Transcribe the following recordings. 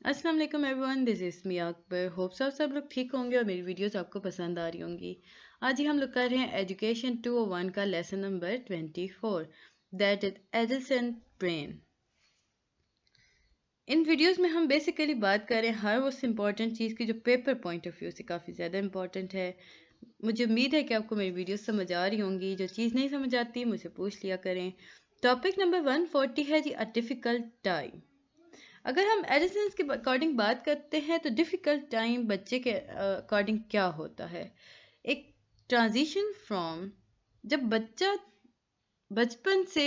अस्सलाम वालेकुम everyone, this is me Akbar. Hopes आप सब लोग ठीक होंगे और मेरी वीडियोस आपको पसंद आ रही होंगी। आज ही हम लोग कर रहे हैं एजुकेशन 201 का lesson number 24, that is adult brain. In videos में हम बेसिकली बात कर रहे हैं हर उस इम्पॉर्टेंट चीज़ की जो पेपर पॉइंट ऑफ व्यू से काफ़ी ज़्यादा इम्पॉर्टेंट है। मुझे उम्मीद है कि आपको मेरी वीडियोस समझ आ रही होंगी। जो चीज़ नहीं समझ आती मुझसे पूछ लिया करें। टॉपिक नंबर 140 है जी, अ डिफ़िकल्ट टाइम। अगर हम एडिसन्स के अकॉर्डिंग बात करते हैं तो डिफ़िकल्ट टाइम बच्चे के अकॉर्डिंग क्या होता है? एक ट्रांजिशन फ्रॉम, जब बच्चा बचपन से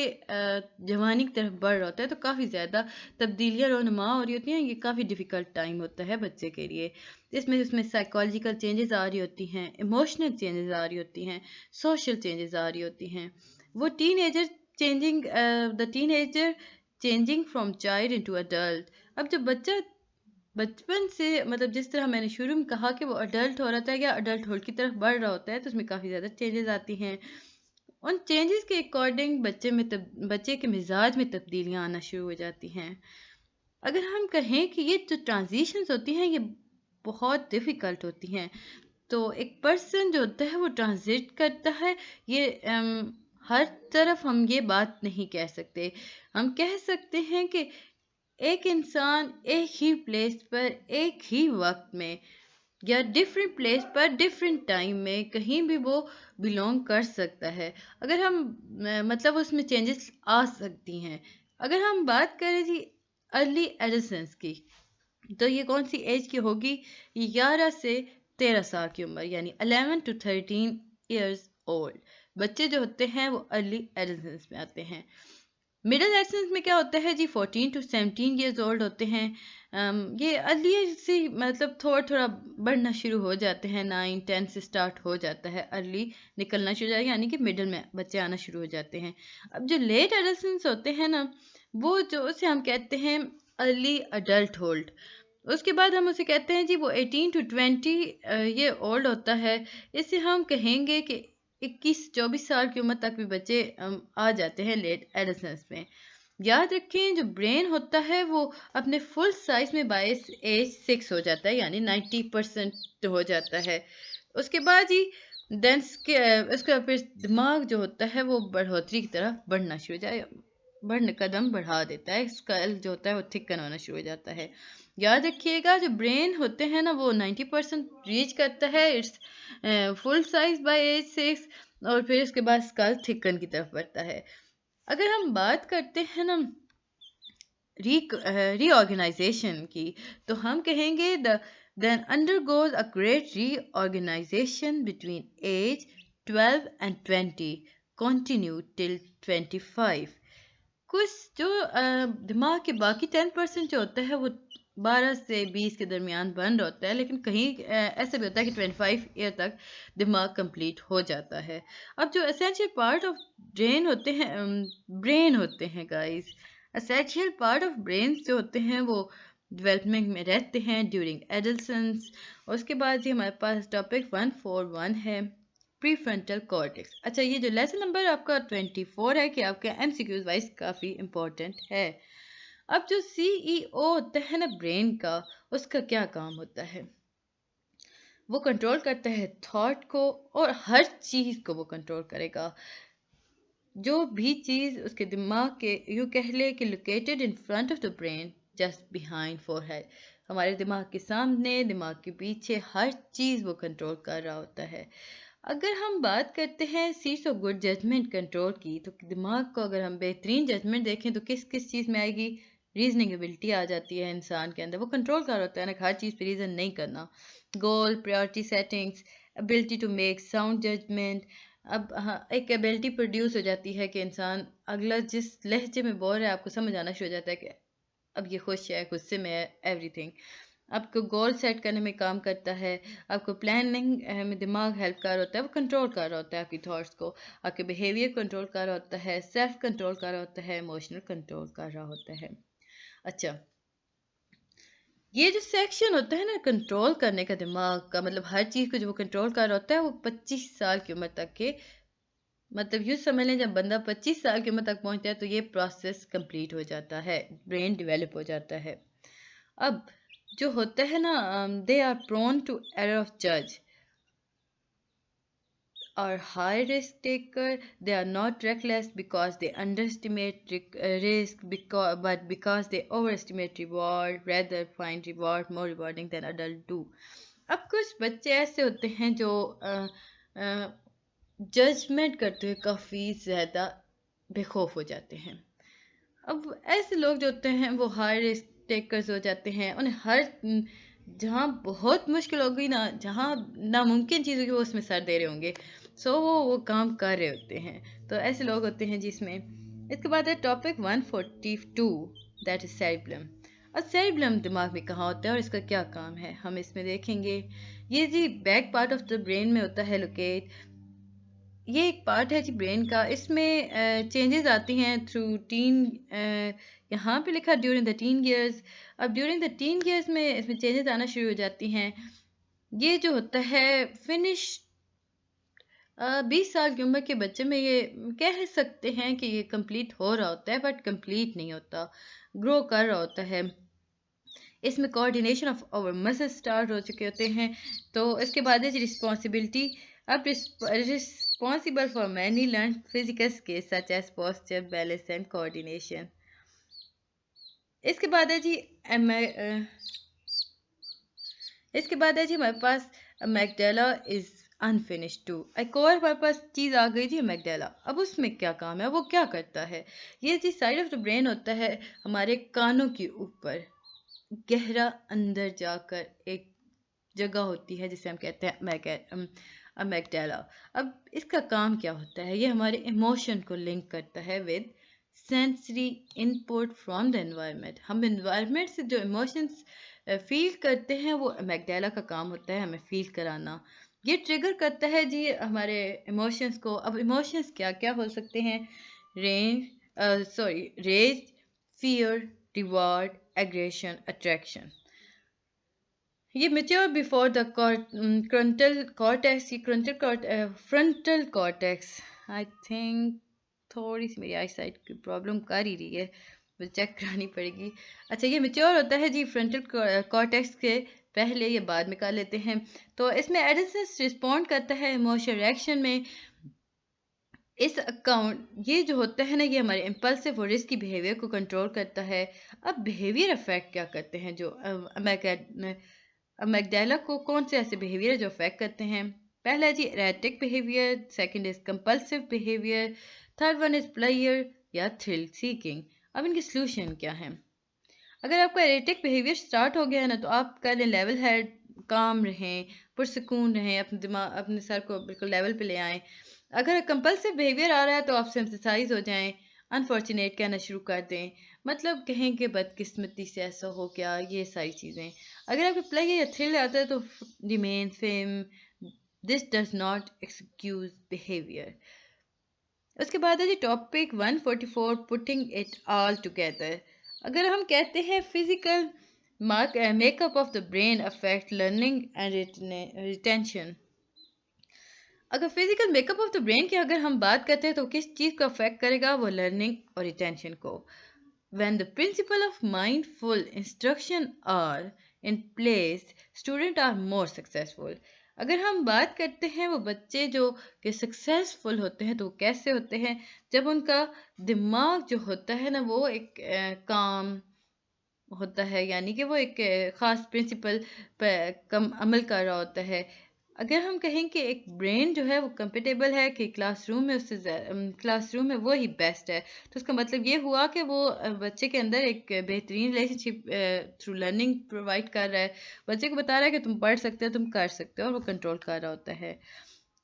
जवानी की तरफ बढ़ रहा होता है तो काफ़ी ज़्यादा तब्दीलियाँ रोनुमा हो रही होती हैं। ये काफ़ी डिफ़िकल्ट टाइम होता है बच्चे के लिए। इसमें उसमें साइकोलॉजिकल चेंजेस आ रही होती हैं, इमोशनल चेंजेस आ रही होती हैं, सोशल चेंजेस आ रही होती हैं। वो teenager changing the teenager changing from child into adult. अब जब बच्चा बचपन से, मतलब जिस तरह मैंने शुरू में कहा कि वो अडल्ट हो रहा था या अडल्टहुड की तरफ बढ़ रहा होता है, तो उसमें काफ़ी ज़्यादा चेंजेस आती हैं। उन चेंजेस के अकॉर्डिंग बच्चे के मिजाज में तब्दीलियां आना शुरू हो जाती हैं। अगर हम कहें कि ये जो ट्रांजिशंस होती हैं ये बहुत डिफ़िकल्ट होती हैं, तो एक पर्सन जो होता है वो ट्रांजिट करता है। ये हर तरफ हम ये बात नहीं कह सकते। हम कह सकते हैं कि एक इंसान एक ही प्लेस पर एक ही वक्त में या डिफरेंट प्लेस पर डिफरेंट टाइम में कहीं भी वो बिलोंग कर सकता है। अगर हम मतलब उसमें चेंजेस आ सकती हैं। अगर हम बात करें जी अर्ली एडolescence की, तो ये कौन सी एज की होगी? 11 से 13 साल की उम्र, यानी 11 टू 13 ईयर्स ओल्ड बच्चे जो होते हैं वो अर्ली एडolescence में आते हैं। मिडिल एडolescence में क्या होता है जी, 14 टू 17 ईयर्स ओल्ड होते हैं। ये अर्ली से मतलब थोड़ा थोड़ा बढ़ना शुरू हो जाते हैं, 9 10 से स्टार्ट हो जाता है अर्ली निकलना शुरू हो जाएगा, यानी कि मिडिल में बच्चे आना शुरू हो जाते हैं। अब जो लेट एडolescence होते हैं ना, वो जो उसे हम कहते हैं अर्ली अडल्ट होल्ड। उसके बाद हम उसे कहते हैं जी वो 18 टू 20 ये ओल्ड होता है। इससे हम कहेंगे कि 21 24 साल की उम्र तक भी बच्चे आ जाते हैं लेट एडolescence में। याद रखें, जो ब्रेन होता है वो अपने फुल साइज में बाय एज 6 हो जाता है, यानी 90% हो जाता है। उसके बाद ही देन उसका फिर दिमाग जो होता है वो बढ़ोतरी की तरफ बढ़ना शुरू हो जाए, बढ़ने कदम बढ़ा देता है। स्कल जो होता है वो थिकन होना शुरू हो जाता है। याद रखिएगा, जो ब्रेन होते हैं ना वो 90% रीच करता है it's full size by age 6, और फिर उसके बाद स्कल थिकन की तरफ बढ़ता है। अगर हम बात करते हैं ना रीऑर्गेनाइजेशन की, तो हम कहेंगे then undergoes a great reorganization between age 12 and 20 continue till 25। कुछ जो दिमाग के बाकी 10% जो होता है वो 12 से 20 के दरमियान बंद होता है, लेकिन कहीं ऐसा भी होता है कि 25 ईयर तक दिमाग कंप्लीट हो जाता है। अब जो एसेंशियल पार्ट ऑफ ब्रेन होते हैं guys, essential part of brain जो होते हैं वो डेवलपमेंट में रहते हैं ड्यूरिंग एडल्सेंस। उसके बाद जी हमारे पास टॉपिक 141 है, प्री फ्रंटल कॉर्टेक्स। अच्छा, ये जो लेसन नंबर आपका 24 है कि आपके एमसीक्यूज वाइज काफ़ी इंपॉर्टेंट है। अब जो सीईओ होता है ना ब्रेन का, उसका क्या काम होता है? वो कंट्रोल करता है थॉट को, और हर चीज़ को वो कंट्रोल करेगा। जो भी चीज़ उसके दिमाग के, यूँ कह ले कि located in front of the brain just behind forehead, हमारे दिमाग के सामने, दिमाग के पीछे, हर चीज़ वो कंट्रोल कर रहा होता है। अगर हम बात करते हैं seats of good judgement control की, तो दिमाग को अगर हम बेहतरीन जजमेंट देखें तो किस किस चीज़ में आएगी? रीजनिंग एबिलिटी आ जाती है इंसान के अंदर। वो कंट्रोल कर होता है ना, हर चीज़ पे रीज़न नहीं करना। Goal, priority settings, ability to make sound judgement. अब हाँ, एक एबिलिटी प्रोड्यूस हो जाती है कि इंसान अगला जिस लहजे में बोल रहा है आपको समझ आना शुरू हो जाता है कि अब ये खुश है, गुस्से में है, एवरीथिंग। आपको गोल सेट करने में काम करता है, आपको प्लानिंग में दिमाग हेल्प कर रहा होता है, वो कंट्रोल कर रहा होता है आपकी थॉट्स को, आपके बिहेवियर कंट्रोल कर रहा होता है, सेल्फ कंट्रोल कर रहा होता है, इमोशनल कंट्रोल कर रहा होता है। अच्छा, ये जो सेक्शन होता है ना कंट्रोल करने का दिमाग का, मतलब हर चीज़ को जो वो कंट्रोल कर रहा होता है, वो 25 साल की उम्र तक के, मतलब यूँ समझ लें जब बंदा 25 साल की उम्र तक पहुंचता है तो ये प्रोसेस कंप्लीट हो जाता है, ब्रेन डेवलप हो जाता है। अब जो होता है ना, they are prone to error of जज or high risk taker. They are not reckless because they underestimate risk, but because they overestimate reward, rather find reward more rewarding than adults do. अब कुछ बच्चे ऐसे होते हैं जो judgement करते हुए काफ़ी ज़्यादा बेखौफ हो जाते हैं। अब ऐसे लोग जो होते हैं वो हाई रिस्क टेकर्स हो जाते हैं। उन्हें हर जहाँ बहुत मुश्किल होगी ना, जहाँ नामुमकिन चीज़ होगी, वो उसमें सर दे रहे होंगे। सो वो काम कर रहे होते हैं। तो ऐसे लोग होते हैं जिसमें। इसके बाद है टॉपिक 142, दैट इज सेरिब्लम। अब सेरिब्लम दिमाग में कहाँ होता है और इसका क्या काम है, हम इसमें देखेंगे। ये जी back part of the brain में होता है लोकेट। ये एक पार्ट है जी ब्रेन का। इसमें चेंजेस आती हैं थ्रू टीन। यहाँ पे लिखा ड्यूरिंग द टीन ईयर्स। अब ड्यूरिंग द टीन ईयर्स में इसमें चेंजेस आना शुरू हो जाती हैं। ये जो होता है फिनिश 20 साल की उम्र के बच्चे में, ये कह सकते हैं कि ये कंप्लीट हो रहा होता है, बट कंप्लीट नहीं होता, ग्रो कर रहा होता है। इसमें coordination of our muscle start हो चुके होते हैं। तो इसके बाद है रिस्पॉन्सिबिलिटी। अब responsible for many learn physical skills such as posture, balance and coordination. इसके बाद है जी इसके बाद है जी हमारे पास मैगडेला इज अनफिनिश्ड टू। एक और हमारे पास चीज़ आ गई थी मैगडेला। अब उसमें क्या काम है, वो क्या करता है? ये जी साइड ऑफ द ब्रेन होता है हमारे कानों के ऊपर, गहरा अंदर जाकर एक जगह होती है जिसे हम कहते हैं मैगडेला। अब इसका काम क्या होता है? ये हमारे इमोशन को लिंक करता है with sensory input from the environment. हम एनवायरनमेंट से जो इमोशंस फील करते हैं, वो मैगडेला का काम होता है हमें फील कराना। ये ट्रिगर करता है जी हमारे इमोशंस को। अब इमोशंस क्या क्या हो सकते हैं? Rage, fear, reward, aggression, attraction. ये mature before the frontal cortex. ये फ्रंटल कॉर्टेक्स, आई थिंक थोड़ी सी मेरी आई साइट की प्रॉब्लम कर ही रही है, मुझे चेक करानी पड़ेगी। अच्छा, ये मेच्योर होता है जी फ्रंटल कॉर्टेक्स के पहले या बाद में कर लेते हैं। तो इसमें एडिसंस रिस्पॉन्ड करता है इमोशनल रिएक्शन में। इस अकाउंट ये जो होता है ना, ये हमारे इम्पल्सिव और रिस्की बिहेवियर को कंट्रोल करता है। अब बिहेवियर अफेक्ट क्या करते हैं जो मैगडेला को? कौन से ऐसे बिहेवियर जो अफेक्ट करते हैं? पहला है जी erratic behaviour, second is compulsive behaviour, third one is player या थ्रिल सीकिंग। अब इनके सॉल्यूशन क्या है? अगर आपका एरेटिक बिहेवियर स्टार्ट हो गया है ना, तो आप करें लेवल हेड, काम रहें, पुरसकून रहें, अपने दिमाग अपने सर को बिल्कुल लेवल पे ले आएँ। अगर कंपल्सिव बिहेवियर आ रहा है तो आप सिंथेसाइज हो जाएं, अनफॉर्चुनेट कहना शुरू कर दें, मतलब कहें कि बदकिस्मती से ऐसा हो गया, ये सारी चीज़ें। अगर आपके प्ले या थ्रिल आता है तो remain fame, this does not excuse behaviour. उसके बाद है जी topic 144, putting it all together. अगर हम कहते हैं physical makeup of the brain affect learning and retention. अगर physical makeup of the brain की अगर हम बात करते हैं तो किस चीज़ को अफेक्ट करेगा? वो लर्निंग और रिटेंशन को। When the principle of mindful instruction are in place, students are more successful. अगर हम बात करते हैं वो बच्चे जो कि सक्सेसफुल होते हैं, तो वो कैसे होते हैं? जब उनका दिमाग जो होता है ना, वो एक काम होता है, यानी कि वो एक ख़ास प्रिंसिपल पर कम अमल कर रहा होता है। अगर हम कहें कि एक ब्रेन जो है वो कंफर्टेबल है कि क्लासरूम में उससे क्लासरूम में वो ही बेस्ट है, तो उसका मतलब ये हुआ कि वो बच्चे के अंदर एक बेहतरीन रिलेशनशिप थ्रू लर्निंग प्रोवाइड कर रहा है। बच्चे को बता रहा है कि तुम पढ़ सकते हो, तुम कर सकते हो, और वो कंट्रोल कर रहा होता है।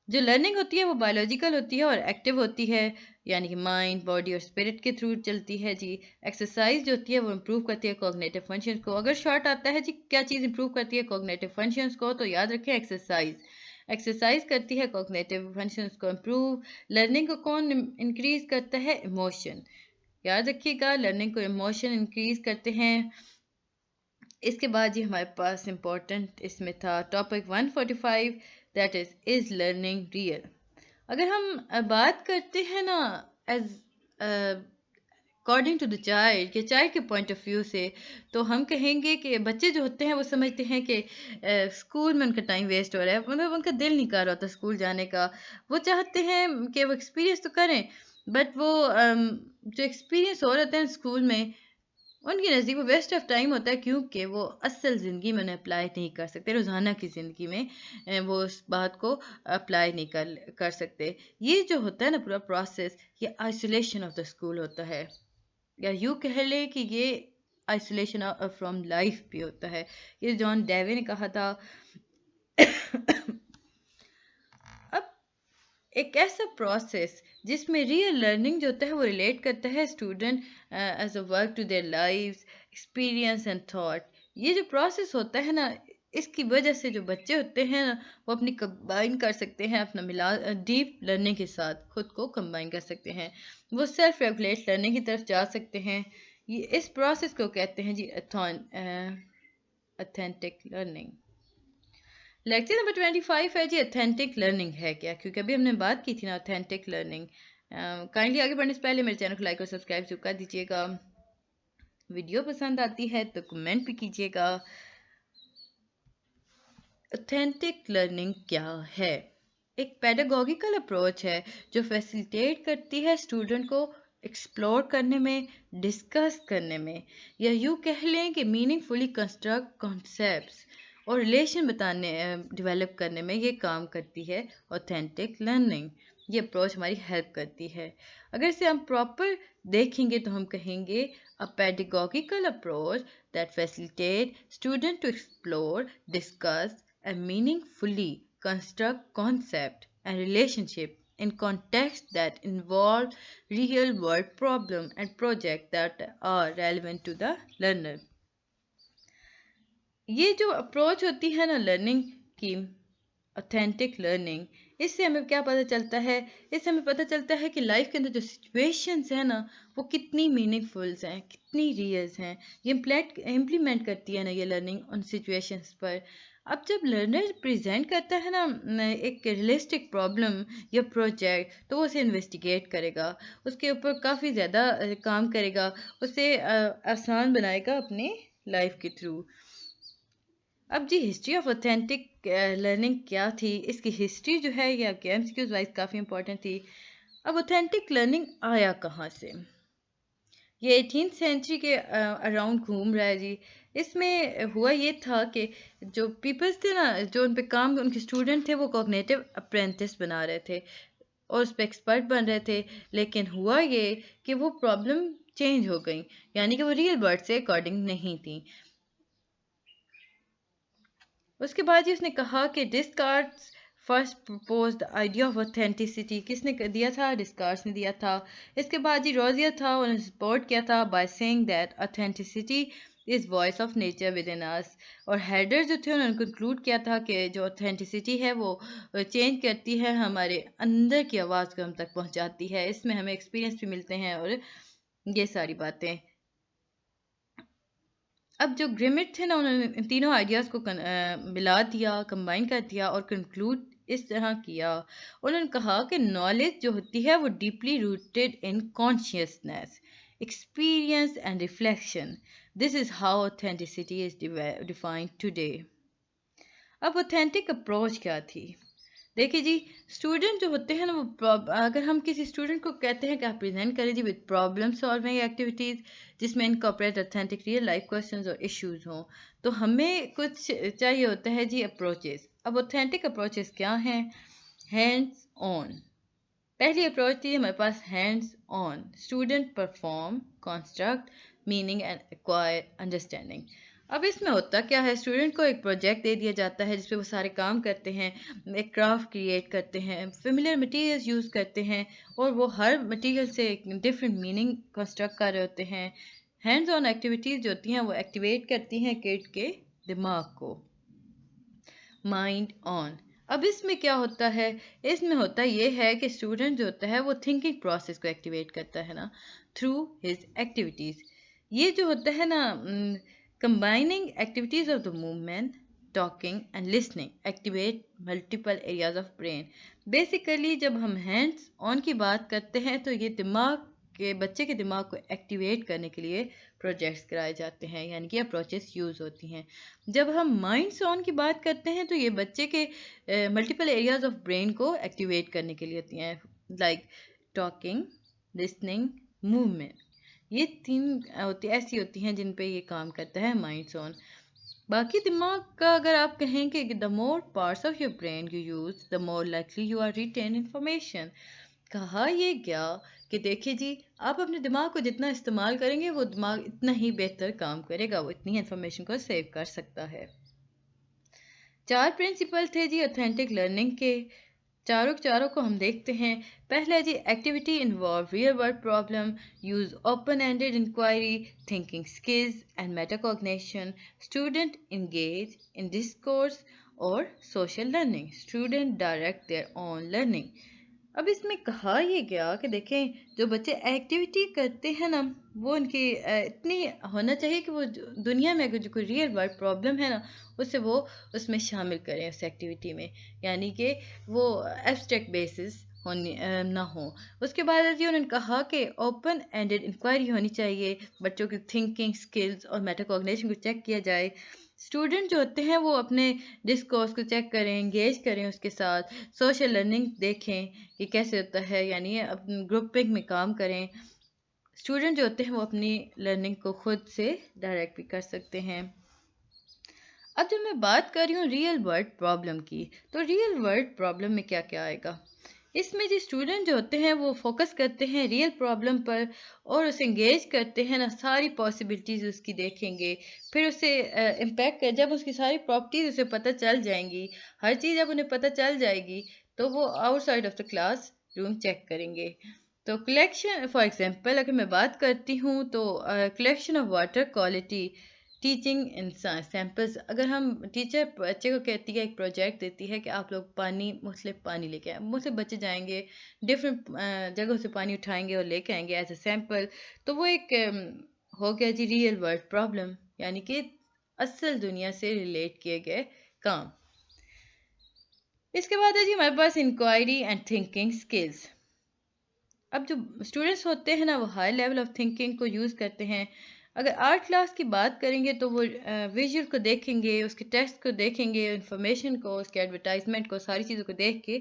जो लर्निंग होती है वो बायोलॉजिकल होती है और एक्टिव होती है, यानी कि माइंड, बॉडी और स्पिरिट के थ्रू चलती है जी। एक्सरसाइज जो होती है वो इम्प्रूव करती है कॉग्निटिव फंक्शंस को। अगर शॉर्ट आता है जी क्या चीज़ इम्प्रूव करती है कॉग्निटिव फंक्शंस को, तो याद रखें एक्सरसाइज। एक्सरसाइज करती है कॉग्निटिव फंक्शंस को इम्प्रूव। लर्निंग को कौन इंक्रीज करता है? इमोशन। याद रखिएगा, लर्निंग को इमोशन इंक्रीज करते हैं। इसके बाद जी हमारे पास इम्पोर्टेंट इसमें था topic 145, that is learning real. अगर हम बात करते हैं ना as according to the child, के चाइल्ड के पॉइंट ऑफ व्यू से, तो हम कहेंगे कि बच्चे जो होते हैं वो समझते हैं कि स्कूल में उनका टाइम वेस्ट हो रहा है, मतलब उनका दिल नहीं कर रहा होता स्कूल जाने का। वो चाहते हैं कि वो एक्सपीरियंस तो करें, बट वो जो एक्सपीरियंस हो रहा होता है स्कूल में, उनके नज़दीक वो वेस्ट ऑफ टाइम होता है, क्योंकि वो असल ज़िंदगी में उन्हें अप्लाई नहीं कर सकते, रोज़ाना की ज़िंदगी में वो उस बात को अप्लाई नहीं कर सकते। ये जो होता है ना पूरा प्रोसेस, ये आइसोलेशन ऑफ द स्कूल होता है, या यूँ कह लें कि ये आइसोलेशन फ्रॉम लाइफ भी होता है। ये जॉन डेवे ने कहा था। अब एक ऐसा प्रोसेस जिसमें रियल लर्निंग जो होता है वो रिलेट करता है student as a work to their lives, experience and thought. ये जो प्रोसेस होता है ना, इसकी वजह से जो बच्चे होते हैं ना, वो अपनी कंबाइन कर सकते हैं, अपना मिला डीप लर्निंग के साथ खुद को कंबाइन कर सकते हैं, वो सेल्फ रेगुलेट लर्निंग की तरफ जा सकते हैं। ये इस प्रोसेस को कहते हैं जी ऑथेंटिक लर्निंग। लेक्चर नंबर 25 है जी ऑथेंटिक लर्निंग है क्या, क्योंकि अभी हमने बात की थी ना ऑथेंटिक लर्निंग। काइंडली आगे बढ़ने से पहले मेरे चैनल को लाइक और सब्सक्राइब जरूर कर दीजिएगा। वीडियो पसंद आती है तो कमेंट भी कीजिएगा। ऑथेंटिक लर्निंग क्या है? एक पेडागोगिकल अप्रोच है जो फैसिलिटेट करती है स्टूडेंट को एक्सप्लोर करने में, डिस्कस करने में, या यूँ कह लें कि मीनिंगफुली कंस्ट्रक्ट कॉन्सेप्ट्स और रिलेशन बताने डेवलप करने में ये काम करती है ऑथेंटिक लर्निंग। ये अप्रोच हमारी हेल्प करती है। अगर इसे हम प्रॉपर देखेंगे तो हम कहेंगे a pedagogical approach that facilitate student to explore, discuss and meaningfully construct concept and relationship in contexts that involve real world problems and projects that are relevant to the learner। ये जो approach होती है ना learning की, authentic learning, इससे हमें क्या पता चलता है? इससे हमें पता चलता है कि लाइफ के अंदर जो सिचुएशंस हैं ना, वो कितनी मीनिंगफुल्स हैं, कितनी रियल्स हैं। ये इम्प्लीमेंट करती है ना ये लर्निंग उन सिचुएशंस पर। अब जब लर्नर प्रेजेंट करता है ना एक रियलिस्टिक प्रॉब्लम या प्रोजेक्ट, तो वो उसे इन्वेस्टिगेट करेगा, उसके ऊपर काफ़ी ज़्यादा काम करेगा, उसे आसान बनाएगा अपने लाइफ के थ्रू। अब जी हिस्ट्री ऑफ ऑथेंटिक लर्निंग क्या थी, इसकी हिस्ट्री जो है ये आपके एमसीक्यूज वाइज काफ़ी इंपॉर्टेंट थी। अब ऑथेंटिक लर्निंग आया कहाँ से? ये 18th सेंचुरी के अराउंड घूम रहा है जी। इसमें हुआ ये था कि जो पीपल्स थे ना, जो उन पे काम उनके स्टूडेंट थे, वो कॉग्निटिव अप्रेंटिस बना रहे थे और उस पर एक्सपर्ट बन रहे थे। लेकिन हुआ ये कि वो प्रॉब्लम चेंज हो गई, यानी कि वो रियल वर्ल्ड से अकॉर्डिंग नहीं थी। उसके बाद ही उसने कहा कि Descartes first propose the idea of authenticity. किसने दिया था? डिस्कार्ड्स ने दिया था। इसके बाद ही रोजिया था, उन्होंने सपोर्ट किया था by saying that authenticity is voice of nature within us. और हेडर जो थे उन्होंने कंक्लूड किया था कि जो ऑथेंटिसिटी है वो चेंज करती है, हमारे अंदर की आवाज़ को हम तक पहुंचाती है, इसमें हमें एक्सपीरियंस भी मिलते हैं और ये सारी बातें। अब जो ग्रिमिट थे ना, उन्होंने इन तीनों आइडियाज़ को मिला दिया, कंबाइन कर दिया और कंक्लूड इस तरह किया। उन्होंने कहा कि नॉलेज जो होती है वो deeply rooted in consciousness, experience and reflection. This is how authenticity is defined today. अब ऑथेंटिक अप्रोच क्या थी? देखिए जी, स्टूडेंट जो होते हैं ना, वो अगर हम किसी स्टूडेंट को कहते हैं कि आप प्रेजेंट करें जी विद प्रॉब्लम सॉल्विंग एक्टिविटीज़ जिसमें incorporate authentic real life questions और इश्यूज हों, तो हमें कुछ चाहिए होता है जी अप्रोचेस। अब ऑथेंटिक अप्रोचेस क्या हैं? Hands on. पहली अप्रोच थी हमारे पास hands on. Student perform, construct meaning and acquire understanding. अब इसमें होता क्या है, स्टूडेंट को एक प्रोजेक्ट दे दिया जाता है जिसपे वो सारे काम करते हैं, एक क्राफ्ट क्रिएट करते हैं, फेमिलियर मटेरियल्स यूज़ करते हैं और वो हर मटेरियल से एक डिफरेंट मीनिंग कंस्ट्रक्ट कर रहे होते हैं। हैंड्स ऑन एक्टिविटीज़ जो होती हैं वो एक्टिवेट करती हैं किड के दिमाग को। Mind on. अब इसमें क्या होता है? इसमें होता ये है कि स्टूडेंट जो होता है वो थिंकिंग प्रोसेस को एक्टिवेट करता है ना थ्रू हिज एक्टिविटीज़। ये जो होता है ना combining activities of the movement, talking and listening activate multiple areas of brain. Basically जब हम हैंड्स ऑन की बात करते हैं तो ये दिमाग के बच्चे के दिमाग को एक्टिवेट करने के लिए प्रोजेक्ट्स कराए जाते हैं, यानी कि अप्रोचेस यूज़ होती हैं। जब हम माइंड्स ऑन की बात करते हैं तो ये बच्चे के मल्टीपल एरियाज ऑफ ब्रेन को एक्टिवेट करने के लिए होती हैं, लाइक टॉकिंग, लिसनिंग, मूवमेंट। ये 3 ऐसी होती हैं जिन पे ये काम करता है माइंड्स ऑन। बाकी दिमाग का अगर आप कहेंगे कि the more parts of your brain you use the more likely you are retain information. कहा ये क्या कि देखिए जी, आप अपने दिमाग को जितना इस्तेमाल करेंगे वो दिमाग इतना ही बेहतर काम करेगा, वो इतनी इंफॉर्मेशन को सेव कर सकता है। 4 प्रिंसिपल थे जी ऑथेंटिक लर्निंग के, चारों को हम देखते हैं। पहला जी, activity involve real world problem, use open ended inquiry, thinking skills and metacognition, student engage in discourse और social learning, student direct their own learning. अब इसमें कहा ये गया कि देखें, जो बच्चे एक्टिविटी करते हैं ना, वो उनकी इतनी होना चाहिए कि वो दुनिया में अगर जो कोई रियल वर्ल्ड प्रॉब्लम है ना, उसे वो उसमें शामिल करें उस एक्टिविटी में, यानी कि वो एब्स्ट्रैक्ट बेसिस होनी ना हो। उसके बाद जी उन्होंने कहा कि ओपन एंडेड इंक्वायरी होनी चाहिए, बच्चों की थिंकिंग स्किल्स और मेटाकॉग्निशन को चेक किया जाए। स्टूडेंट जो होते हैं वो अपने डिस्कोर्स को चेक करें, एंगेज करें उसके साथ, सोशल लर्निंग देखें कि कैसे होता है, यानी अपनी ग्रुपिंग में काम करें। स्टूडेंट जो होते हैं वो अपनी लर्निंग को खुद से डायरेक्ट भी कर सकते हैं। अब जब मैं बात कर रही हूँ रियल वर्ल्ड प्रॉब्लम की, तो रियल वर्ल्ड प्रॉब्लम में क्या क्या आएगा? इसमें जो स्टूडेंट जो होते हैं वो फोकस करते हैं रियल प्रॉब्लम पर और उसे इंगेज करते हैं ना, सारी पॉसिबिलिटीज़ उसकी देखेंगे, फिर उसे इम्पैक्ट कर, जब उसकी सारी प्रॉपर्टीज़ उसे पता चल जाएंगी, हर चीज़ जब उन्हें पता चल जाएगी, तो वो outside of the classroom check करेंगे। तो कलेक्शन, फॉर एग्जांपल अगर मैं बात करती हूँ तो collection of water quality, teaching in samples. अगर हम टीचर बच्चे को कहती है, एक प्रोजेक्ट देती है कि आप लोग मुख्तलिफ पानी लेके आए, मुख्तलिफ बच्चे जाएंगे, डिफरेंट जगहों से पानी उठाएंगे और लेके आएंगे एज अ सैम्पल। तो वो एक हो गया जी रियल वर्ल्ड प्रॉब्लम, यानी कि असल दुनिया से रिलेट किए गए काम। इसके बाद है जी हमारे पास इंक्वायरी एंड थिंकिंग स्किल्स। अब जो स्टूडेंट्स होते हैं ना, वो हाई लेवल ऑफ थिंकिंग को यूज़ करते हैं। अगर आर्ट क्लास की बात करेंगे तो वो विजुअल को देखेंगे, उसके टेक्स्ट को देखेंगे, इंफॉर्मेशन को, उसके एडवर्टाइजमेंट को, सारी चीज़ों को देख के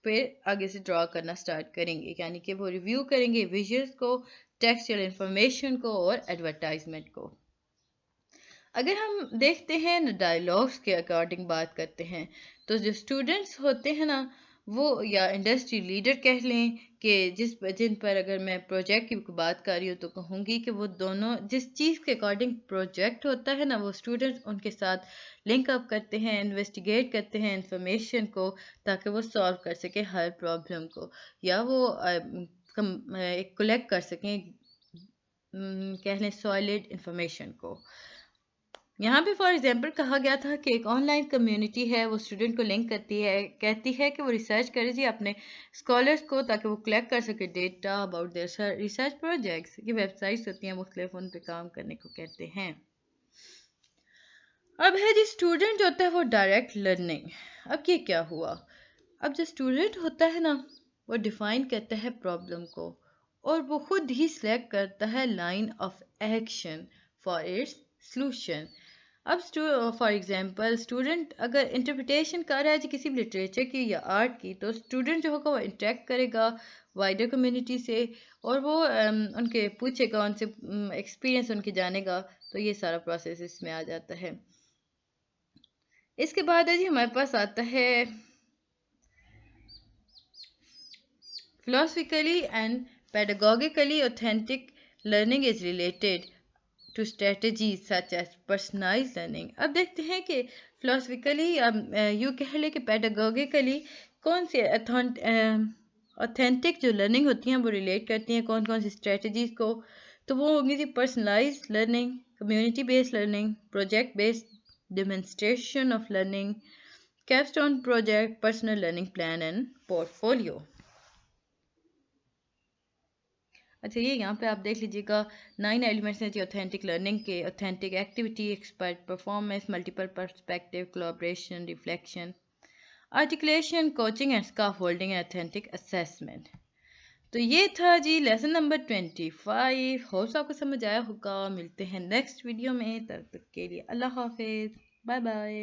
फिर आगे से ड्रॉ करना स्टार्ट करेंगे, यानी कि वो रिव्यू करेंगे विजुअल्स को, टेक्सचुअल इंफॉर्मेशन को और एडवर्टाइजमेंट को। अगर हम देखते हैं डायलॉग्स के अकॉर्डिंग बात करते हैं, तो जो स्टूडेंट्स होते हैं ना, वो या इंडस्ट्री लीडर कह लें कि जिन पर अगर मैं प्रोजेक्ट की बात कर रही हूँ तो कहूँगी कि वो दोनों जिस चीज़ के अकॉर्डिंग प्रोजेक्ट होता है ना, वो स्टूडेंट्स उनके साथ लिंक अप करते हैं, इन्वेस्टिगेट करते हैं इंफॉर्मेशन को, ताकि वो सॉल्व कर सके हर प्रॉब्लम को, या वो एक कलेक्ट कर सकें, कह लें सॉलिड इंफॉर्मेशन को। यहाँ पे फॉर एग्जांपल कहा गया था कि एक ऑनलाइन कम्युनिटी है, वो स्टूडेंट को लिंक करती है, कहती है कि वो रिसर्च करे जी अपने स्कॉलर्स को, ताकि वो कलेक्ट कर सके data about their research projects. की वेबसाइट्स होती हैं मुख्तलिफ, उन पे काम करने को कहते हैं। अब है जी स्टूडेंट जो होता है वो डायरेक्ट लर्निंग। अब ये क्या हुआ? अब जो स्टूडेंट होता है ना, वो डिफाइन करता है प्रॉब्लम को और वो खुद ही सिलेक्ट करता है line of action for its solution. अब फॉर एग्जांपल स्टूडेंट अगर इंटरप्रिटेशन कर रहा है जी किसी भी लिटरेचर की या आर्ट की, तो स्टूडेंट जो होगा वो इंटरेक्ट करेगा वाइडर कम्युनिटी से और वो उनके पूछेगा, उनसे एक्सपीरियंस उनके जानेगा। तो ये सारा प्रोसेस इसमें आ जाता है। इसके बाद है जी हमारे पास आता है philosophically and pedagogically authentic learning is related to strategies such as personalized learning। अब देखते हैं कि philosophically यूँ कह ले कि pedagogically कौन सी ऑथेंटिक जो लर्निंग होती हैं वो रिलेट करती हैं कौन कौन सी स्ट्रेटजीज को। तो वो होंगी जी personalised learning, community based learning, project based demonstration of learning, capstone project, personal learning plan and portfolio. अच्छा, ये यहाँ पे आप देख लीजिएगा 9 एलिमेंट्स हैं जी ऑथेंटिक लर्निंग के। Authentic activity, expert performance, multiple perspective, collaboration, reflection, articulation, coaching and scaffolding and authentic assessment. तो ये था जी लेसन नंबर 25। होप्स आपको समझ आया होगा। मिलते हैं नेक्स्ट वीडियो में, तब तक के लिए अल्लाह हाफिज, बाय बाय।